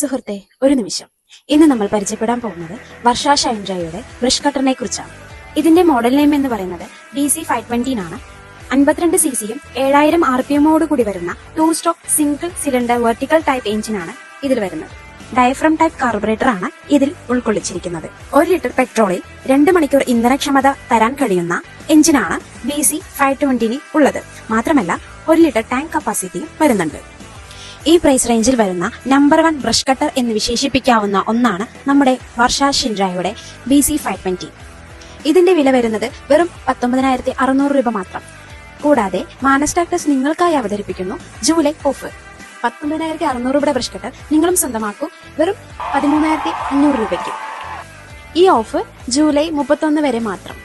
സുഹൃത്തെ, ഒരു നിമിഷം. ഇന്ന് നമ്മൾ പരിചയപ്പെടാൻ പോകുന്നത് വർഷ ഷൈൻഡ്രയുടെ ബ്രഷ് കട്ടറിനെ കുറിച്ചാണ്. ഇതിന്റെ മോഡൽ നെയിം എന്ന് പറയുന്നത് BC520 ആണ്. 52 cc-യും 7000 RPM-ഓട് കൂടി വരുന്ന 2 stroke single cylinder vertical type എഞ്ചിനാണ് ഇതിൽ വരുന്നത്. ഡയഫ്രം ടൈപ്പ് കാർബറേറ്റർ ആണ് ഇതിൽ ഉൾക്കൊള്ളിച്ചിരിക്കുന്നത്. 1 ലിറ്റർ പെട്രോളിൽ 2 മണിക്കൂർ ഇന്ധനക്ഷമത തരാൻ കഴിയുന്ന എഞ്ചിനാണ് BC520 ഉള്ളത്. മാത്രമല്ല 1 ലിറ്റർ ടാങ്ക് കപ്പാസിറ്റിയും വരുന്നുണ്ട്. ഈ പ്രൈസ് റേഞ്ചിൽ വരുന്ന നമ്പർ 1 ബ്രഷ് കട്ടർ എന്ന് വിശേഷിപ്പിക്കാവുന്ന ഒന്നാണ് നമ്മുടെ വർഷ ഷിൻഡ്രയുടെ BC520. ഇതിന്റെ വില വരുന്നത് വെറും 19,600 രൂപ മാത്രം. കൂടാതെ മാനസ് ട്രാക്ടേഴ്സ് നിങ്ങൾക്കായി അവതരിപ്പിക്കുന്നു ജൂലൈ ഓഫർ. 19,600 രൂപയുടെ ബ്രഷ് കട്ടർ നിങ്ങളും സ്വന്തമാക്കൂ വെറും 13,500 രൂപയ്ക്ക്. ഈ ഓഫർ ജൂലൈ 31 വരെ മാത്രം.